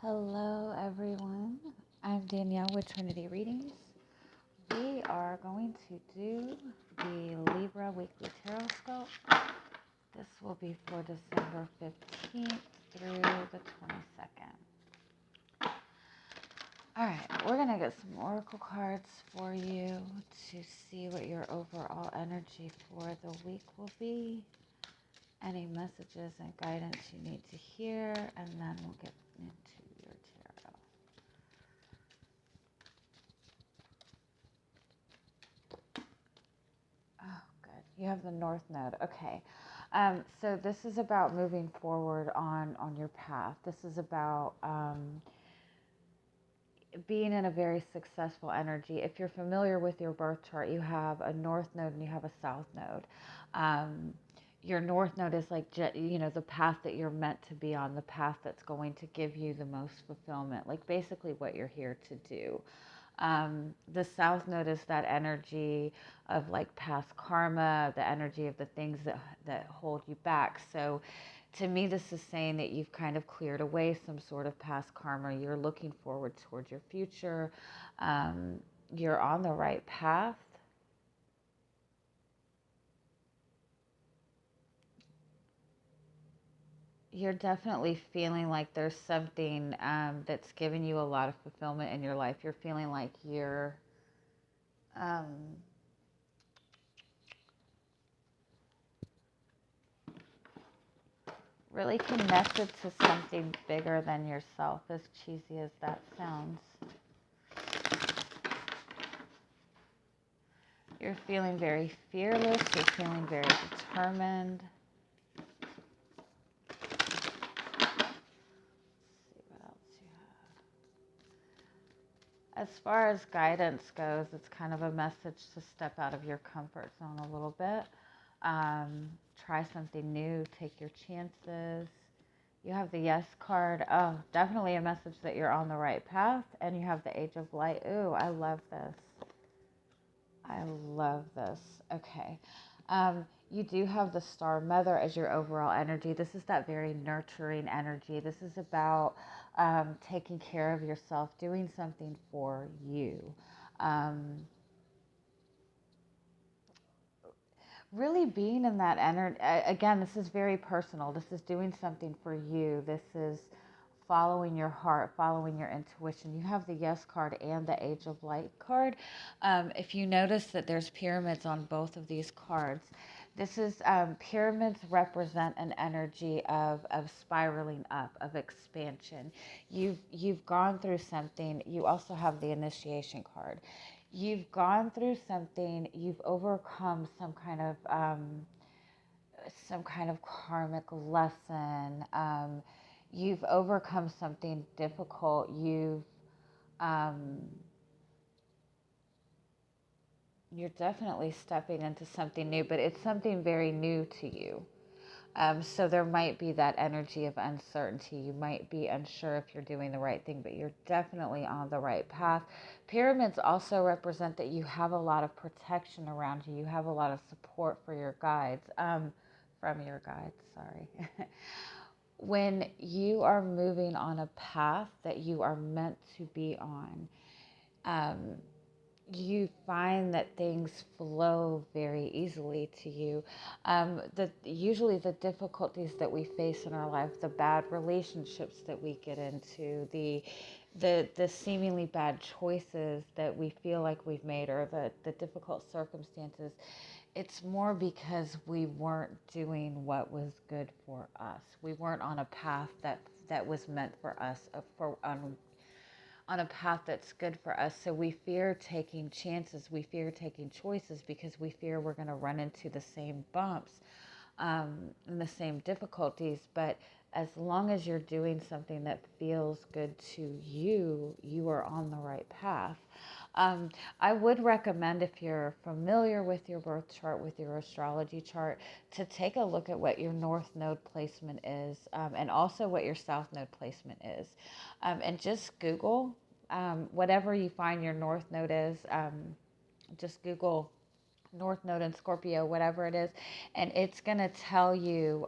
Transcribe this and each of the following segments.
Hello, everyone. I'm Danielle with Trinity Readings. We are going to do the Libra Weekly Tarotscope. This will be for December 15th through the 22nd. All right, we're going to get some oracle cards for you to see what your overall energy for the week will be. Any messages and guidance you need to hear, and then we'll get into your tarot. Oh, good. You have the North Node. Okay. So this is about moving forward on your path. This is about being in a very successful energy. If you're familiar with your birth chart, you have a North Node and you have a South Node. Your North Node is like, the path that you're meant to be on, the path that's going to give you the most fulfillment, like basically what you're here to do. The South Node is that energy of like past karma, the energy of the things that hold you back. So to me, this is saying that you've kind of cleared away some sort of past karma. You're looking forward towards your future. You're on the right path. You're definitely feeling like there's something that's giving you a lot of fulfillment in your life. You're feeling like you're um, really connected to something bigger than yourself, as cheesy as that sounds. You're feeling very fearless. You're feeling very determined. As far as guidance goes, it's kind of a message to step out of your comfort zone a little bit. Try something new, take your chances. You have the Yes card. Oh, definitely a message that you're on the right path. And you have the Age of Light. Ooh, I love this. I love this. Okay. You do have the Star Mother as your overall energy. This is that very nurturing energy. This is about taking care of yourself, doing something for you. Really being in that energy. Again, this is very personal. This is doing something for you. This is following your heart, following your intuition. You have the Yes card and the Age of Light card. If you notice that there's pyramids on both of these cards, this is pyramids represent an energy of spiraling up, of expansion. You've gone through something. You also have the Initiation card. You've gone through something. You've overcome some kind of karmic lesson. You've overcome something difficult. Um, you're definitely stepping into something new, but it's something very new to you. So there might be that energy of uncertainty. You might be unsure if you're doing the right thing, but you're definitely on the right path. Pyramids also represent that you have a lot of protection around you. You have a lot of support for your guides, from your guides, sorry. When you are moving on a path that you are meant to be on, um, you find that things flow very easily to you. Usually the difficulties that we face in our life, the bad relationships that we get into, the seemingly bad choices that we feel like we've made, or the difficult circumstances, it's more because we weren't doing what was good for us. We weren't on a path that was meant for us, on a path that's good for us. So we fear taking chances. We fear taking choices because we fear we're going to run into the same bumps and the same difficulties. But as long as you're doing something that feels good to you, you are on the right path. I would recommend, if you're familiar with your birth chart, with your astrology chart, to take a look at what your North Node placement is, and also what your South Node placement is. And just Google whatever you find your North Node is. Just Google North Node in Scorpio, whatever it is, and it's going to tell you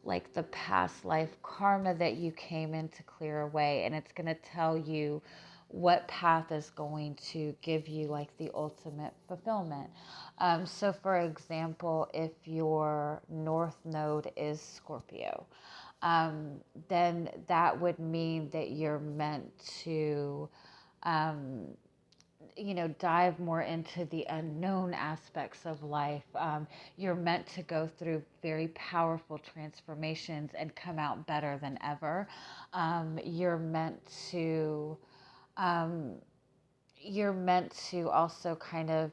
like the past life karma that you came in to clear away, and it's going to tell you what path is going to give you like the ultimate fulfillment. So for example, if your north node is Scorpio, then that would mean that you're meant to um, dive more into the unknown aspects of life. You're meant to go through very powerful transformations and come out better than ever. You're meant to, um, also kind of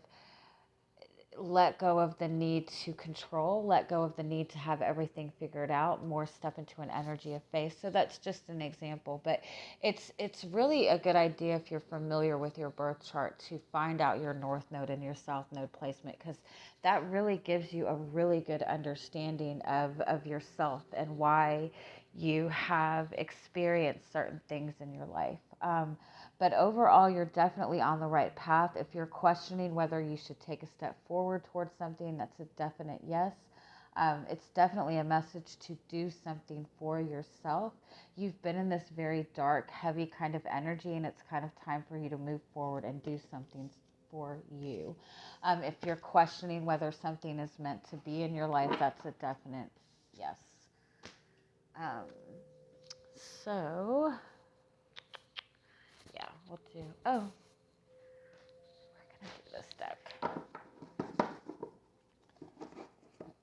let go of the need to control, let go of the need to have everything figured out, more step into an energy of faith. So that's just an example, but it's really a good idea if you're familiar with your birth chart to find out your north node and your south node placement, because that really gives you a really good understanding of yourself and why you have experienced certain things in your life. But overall, you're definitely on the right path. If you're questioning whether you should take a step forward towards something, that's a definite yes. It's definitely a message to do something for yourself. You've been in this very dark, heavy kind of energy, and it's kind of time for you to move forward and do something for you. If you're questioning whether something is meant to be in your life, that's a definite yes. Um, so, yeah, we'll do. Oh, we're gonna do this deck.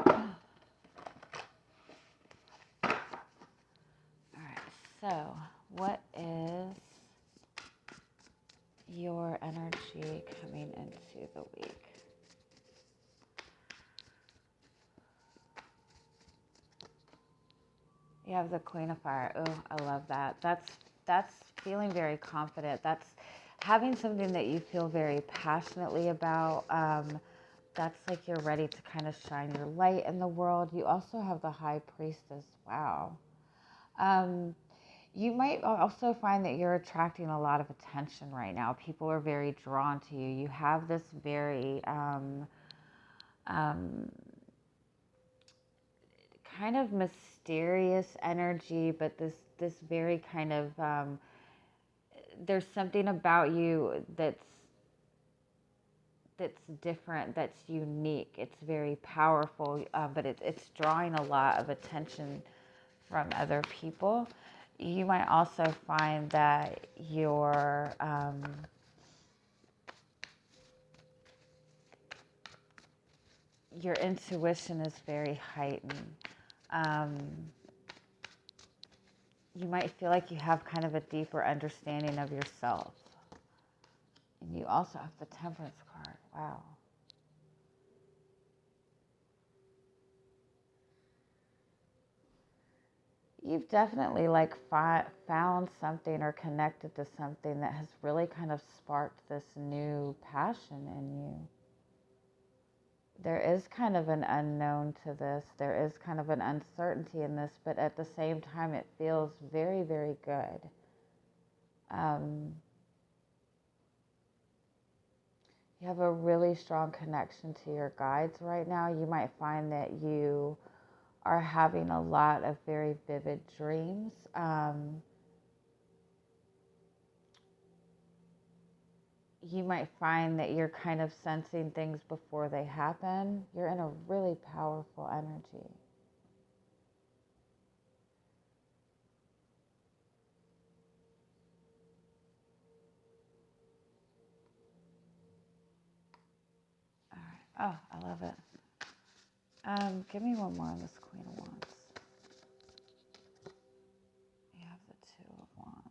All right. So, what is your energy coming into the week? You have the Queen of Fire. Oh, I love that. That's feeling very confident. That's having something that you feel very passionately about. That's like you're ready to kind of shine your light in the world. You also have the High Priestess. Wow. You might also find that you're attracting a lot of attention right now. People are very drawn to you. You have this very um, kind of mysterious energy, but this very kind of there's something about you that's different, that's unique. It's very powerful, but it's drawing a lot of attention from other people. You might also find that your intuition is very heightened. Um, you might feel like you have kind of a deeper understanding of yourself. And you also have the Temperance card. Wow. You've definitely like found something or connected to something that has really kind of sparked this new passion in you. There is kind of an unknown to this. There is kind of an uncertainty in this, but at the same time, it feels very, very good. You have a really strong connection to your guides right now. You might find that you are having a lot of very vivid dreams. You might find that you're kind of sensing things before they happen. You're in a really powerful energy. All right. Oh, I love it. Give me one more on this Queen of Wands. You have the Two of Wands.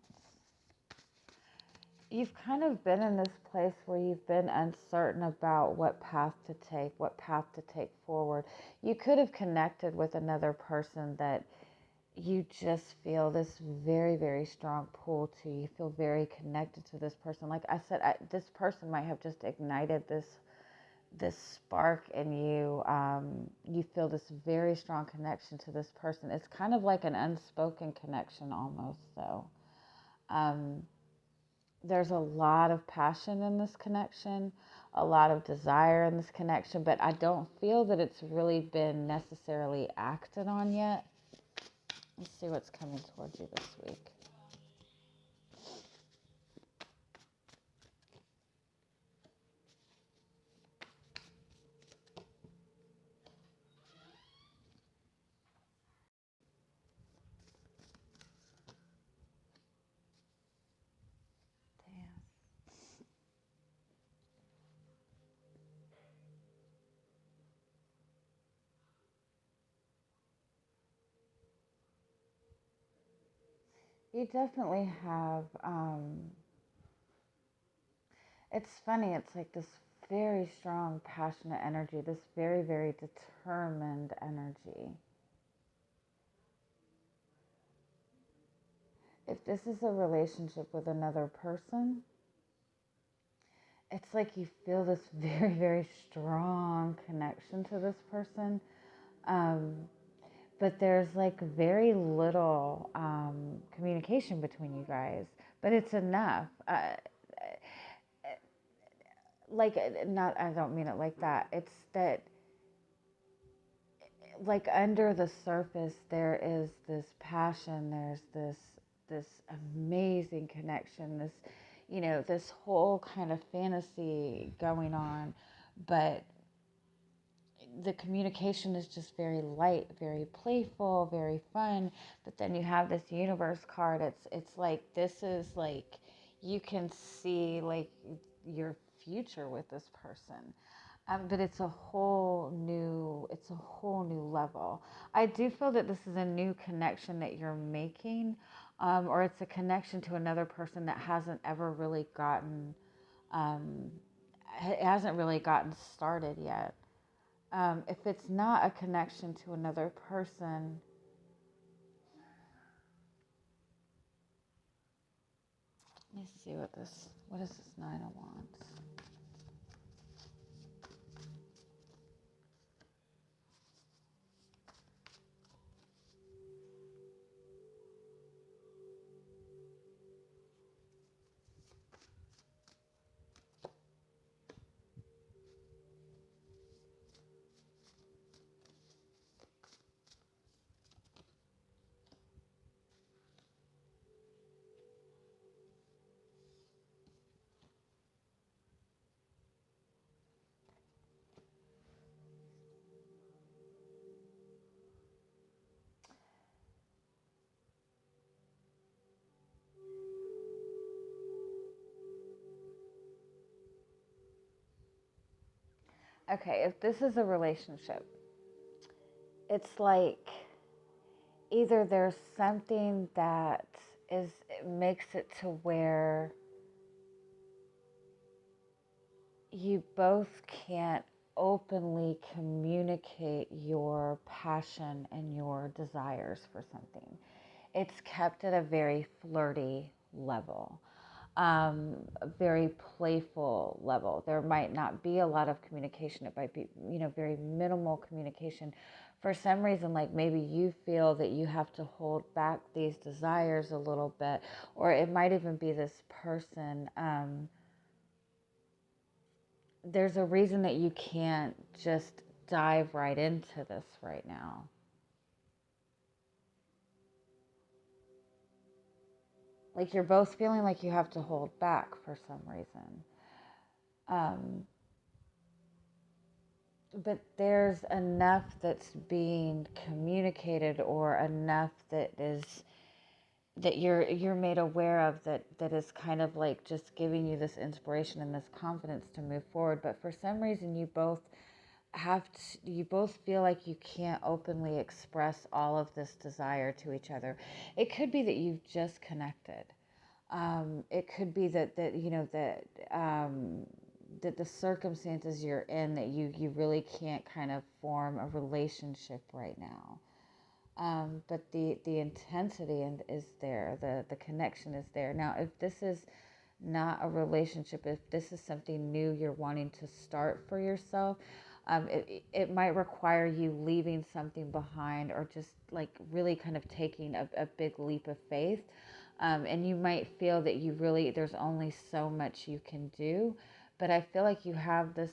You've kind of been in this place where you've been uncertain about what path to take forward. You could have connected with another person that you just feel this very, very strong pull to. You feel very connected to this person. Like I said, this person might have just ignited this spark in you. You feel this very strong connection to this person. It's kind of like an unspoken connection almost, though. There's a lot of passion in this connection, a lot of desire in this connection, but I don't feel that it's really been necessarily acted on yet. Let's see what's coming towards you this week. Damn. You definitely have, it's funny, it's like this very strong, passionate energy, this very, very determined energy. If this is a relationship with another person, it's like you feel this very, very strong connection to this person. Um, but there's like very little communication between you guys, but it's enough. Like, not, I don't mean it like that. It's that, like, under the surface, there is this passion, there's this amazing connection, this, this whole kind of fantasy going on, but the communication is just very light, very playful, very fun. But then you have this universe card. It's like, this is like, you can see like your future with this person. But it's a whole new level. I do feel that this is a new connection that you're making, or it's a connection to another person that hasn't ever really gotten, um, it hasn't really gotten started yet. If it's not a connection to another person, let me see what is this Nine of Wands? Okay, if this is a relationship, it's like either there's something that makes it to where you both can't openly communicate your passion and your desires for something. It's kept at a very flirty level, a very playful level. There might not be a lot of communication. It might be, very minimal communication. For some reason, like maybe you feel that you have to hold back these desires a little bit, or it might even be this person. There's a reason that you can't just dive right into this right now. Like you're both feeling like you have to hold back for some reason. Um, but there's enough that's being communicated, or enough that you're made aware of, that is kind of like just giving you this inspiration and this confidence to move forward. But for some reason, you both feel like you can't openly express all of this desire to each other. It could be that you've just connected. It could be that the circumstances you're in, that you really can't kind of form a relationship right now. But the intensity is there, the connection is there. Now, if this is not a relationship, if this is something new you're wanting to start for yourself, it might require you leaving something behind, or just like really kind of taking a big leap of faith. And you might feel that there's only so much you can do. But I feel like you have this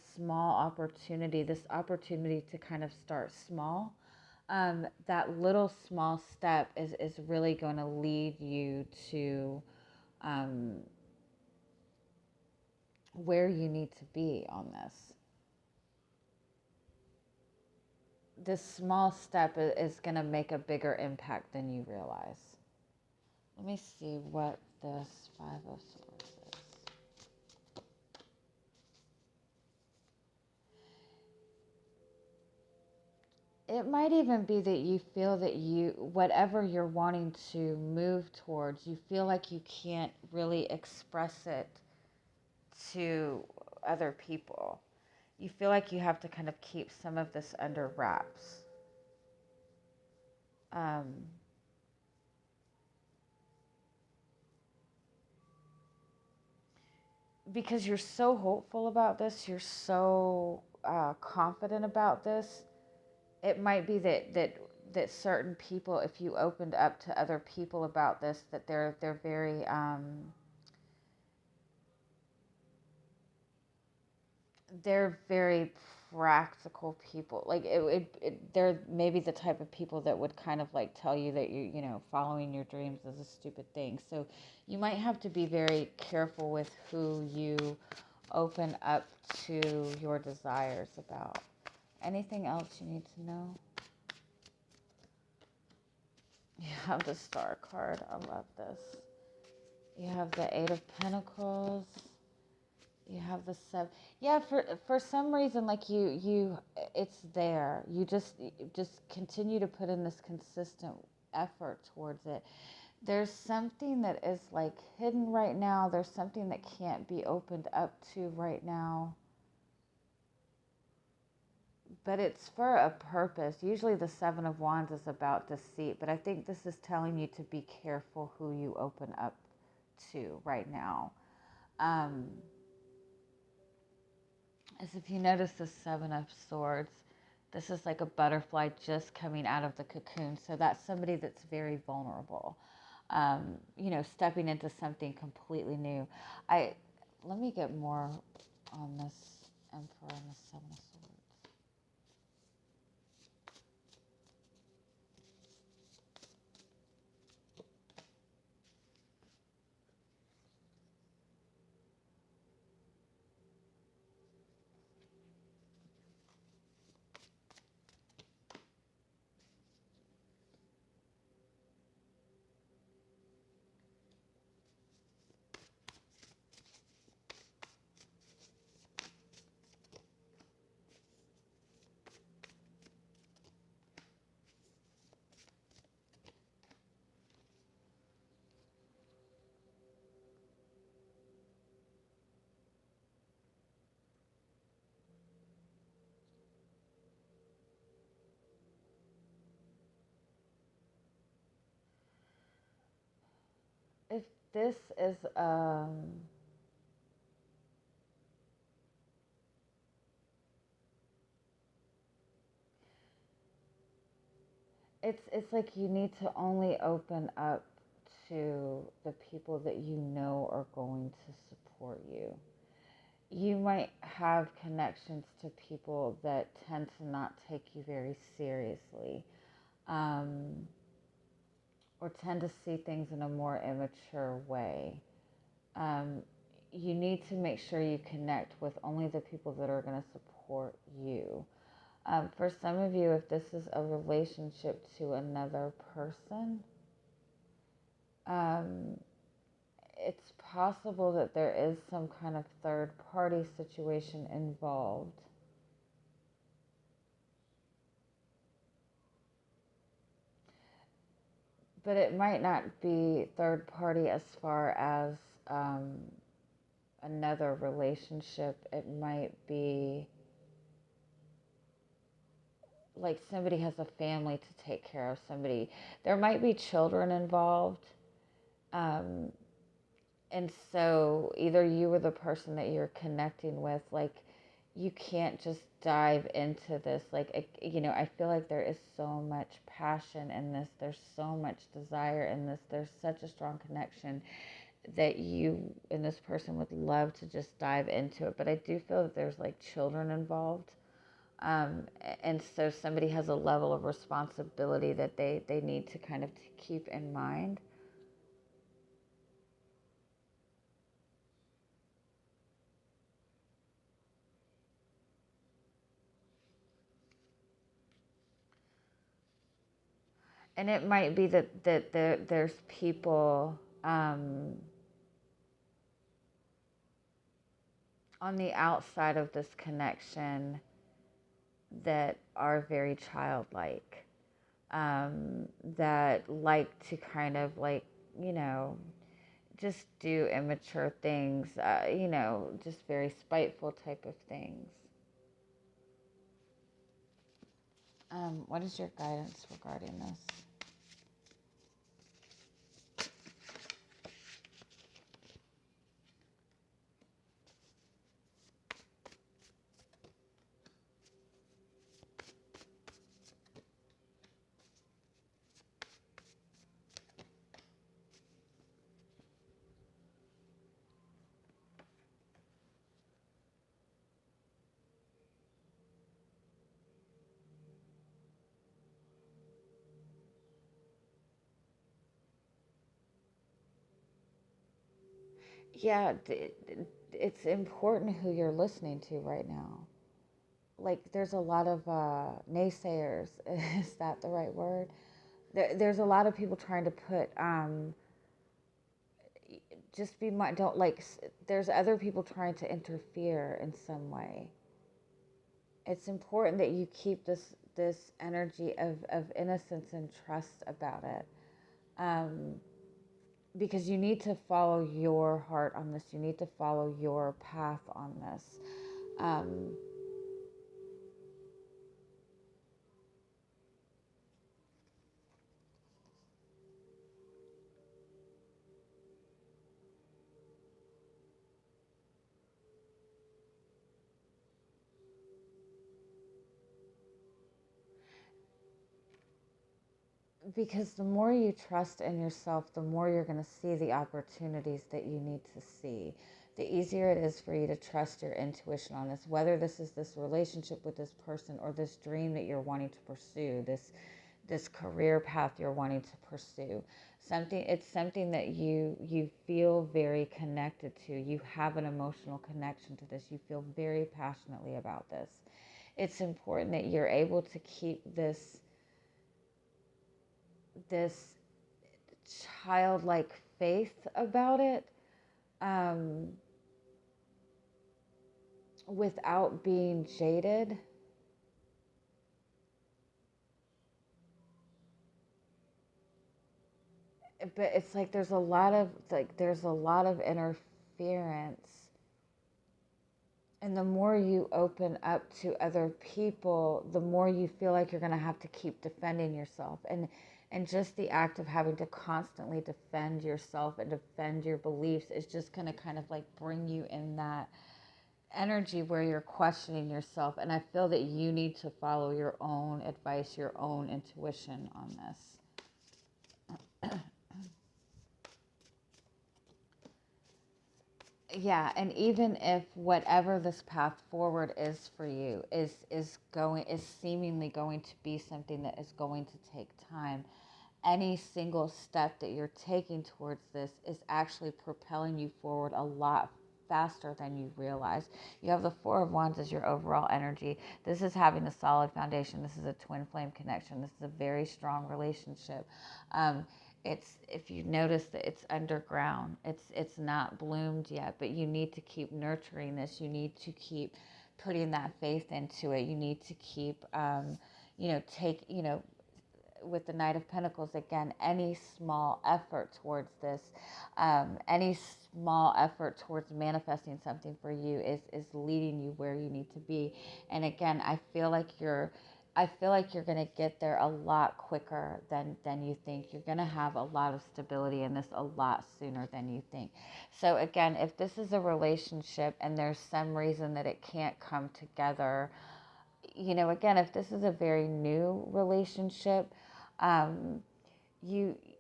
opportunity to kind of start small, That little small step is really going to lead you to um, where you need to be on this. This small step is going to make a bigger impact than you realize. Let me see what this Five of Swords is. It might even be that you feel that whatever you're wanting to move towards, you feel like you can't really express it to other people. You feel like you have to kind of keep some of this under wraps. Um, because you're so hopeful about this, you're so confident about this. It might be that certain people, if you opened up to other people about this, that they're very they're very practical people. Like they're maybe the type of people that would kind of like tell you that following your dreams is a stupid thing. So you might have to be very careful with who you open up to your desires about. Anything else you need to know? You have the Star card. I love this. You have the Eight of Pentacles. You have the Seven. Yeah, for some reason, like it's there. You just continue to put in this consistent effort towards it. There's something that is like hidden right now. There's something that can't be opened up to right now. But it's for a purpose. Usually the Seven of Wands is about deceit, but I think this is telling you to be careful who you open up to right now. As if you notice the Seven of Swords, this is like a butterfly just coming out of the cocoon. So that's somebody that's very vulnerable, stepping into something completely new. Let me get more on this Emperor and the Seven of Swords. If this is it's like you need to only open up to the people that you know are going to support you. You might have connections to people that tend to not take you very seriously, um, or tend to see things in a more immature way. Um, you need to make sure you connect with only the people that are going to support you. For some of you, if this is a relationship to another person, um, it's possible that there is some kind of third party situation involved. But it might not be third party as far as another relationship. It might be like somebody has a family to take care of, somebody. There might be children involved. Um, and so either you or the person that you're connecting with, like, you can't just dive into this. Like, I feel like there is so much passion in this. There's so much desire in this. There's such a strong connection that you and this person would love to just dive into it. But I do feel that there's like children involved. Um, and so somebody has a level of responsibility that they need to kind of keep in mind. And it might be that there's people on the outside of this connection that are very childlike, that like to kind of like, you know, just do immature things, you know, just very spiteful type of things. What is your guidance regarding this? Yeah, it's important who you're listening to right now. Like, there's a lot of naysayers. Is that the right word? There's a lot of people trying to put just be my don't like. There's other people trying to interfere in some way. It's important that you keep this energy of innocence and trust about it. Um, because you need to follow your heart on this. You need to follow your path on this. Um, because the more you trust in yourself, the more you're going to see the opportunities that you need to see. The easier it is for you to trust your intuition on this, whether this is this relationship with this person or this dream that you're wanting to pursue, this career path you're wanting to pursue. It's something that you feel very connected to. You have an emotional connection to this. You feel very passionately about this. It's important that you're able to keep this childlike faith about it, um, without being jaded. But it's like there's a lot of interference, and the more you open up to other people, the more you feel like you're going to have to keep defending yourself, and just the act of having to constantly defend yourself and defend your beliefs is just going to kind of like bring you in that energy where you're questioning yourself. And I feel that you need to follow your own advice, your own intuition on this. Yeah, and even if whatever this path forward is for you is seemingly going to be something that is going to take time, any single step that you're taking towards this is actually propelling you forward a lot faster than you realize. You have the Four of Wands as your overall energy. This is having a solid foundation. This is a twin flame connection. This is a very strong relationship. Um, it's, if you notice that it's underground, it's not bloomed yet, but you need to keep nurturing this. You need to keep putting that faith into it. You need to keep with the Knight of Pentacles, again, any small effort towards this, any small effort towards manifesting something for you is leading you where you need to be. And again, I feel like you're going to get there a lot quicker than you think. You're going to have a lot of stability in this a lot sooner than you think. So again, if this is a relationship and there's some reason that it can't come together, again, if this is a very new relationship, um,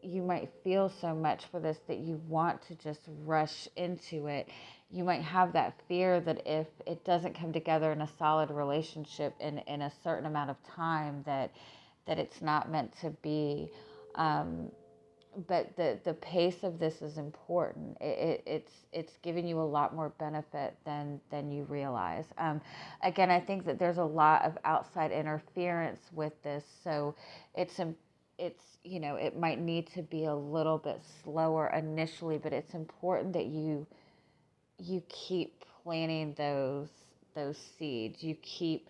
you might feel so much for this that you want to just rush into it. You might have that fear that if it doesn't come together in a solid relationship in a certain amount of time, that it's not meant to be. But the pace of this is important. It's giving you a lot more benefit than you realize. Again, I think that there's a lot of outside interference with this, so it's it might need to be a little bit slower initially, but it's important that you keep planting those seeds. You keep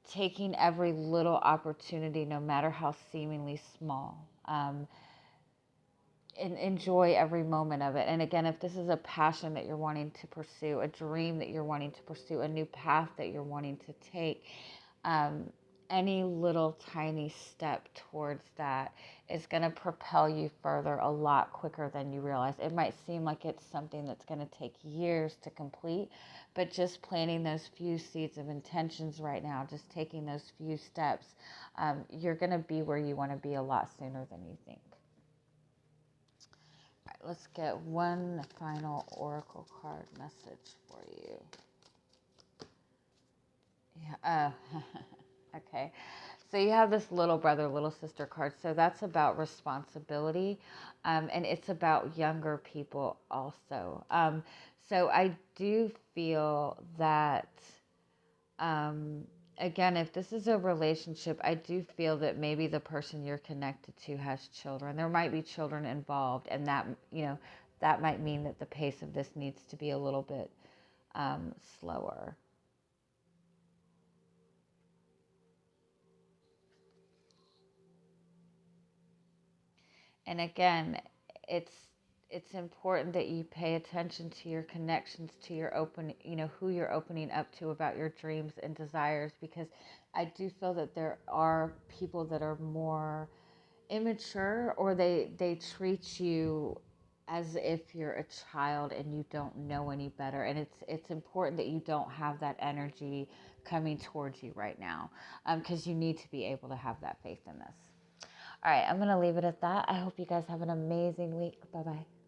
taking every little opportunity, no matter how seemingly small. And enjoy every moment of it. And again, if this is a passion that you're wanting to pursue, a dream that you're wanting to pursue, a new path that you're wanting to take, um, any little tiny step towards that is going to propel you further a lot quicker than you realize. It might seem like it's something that's going to take years to complete, but just planting those few seeds of intentions right now, just taking those few steps, you're going to be where you want to be a lot sooner than you think. All right, let's get one final oracle card message for you. Yeah. Okay. So you have this little brother, little sister card. So that's about responsibility, and it's about younger people also. So I do feel that, um, again, if this is a relationship, I do feel that maybe the person you're connected to has children. There might be children involved, and that might mean that the pace of this needs to be a little bit slower. And again, it's it's important that you pay attention to your connections, to your who you're opening up to about your dreams and desires, because I do feel that there are people that are more immature, or they treat you as if you're a child and you don't know any better. And it's important that you don't have that energy coming towards you right now, because you need to be able to have that faith in this. All right, I'm going to leave it at that. I hope you guys have an amazing week. Bye-bye.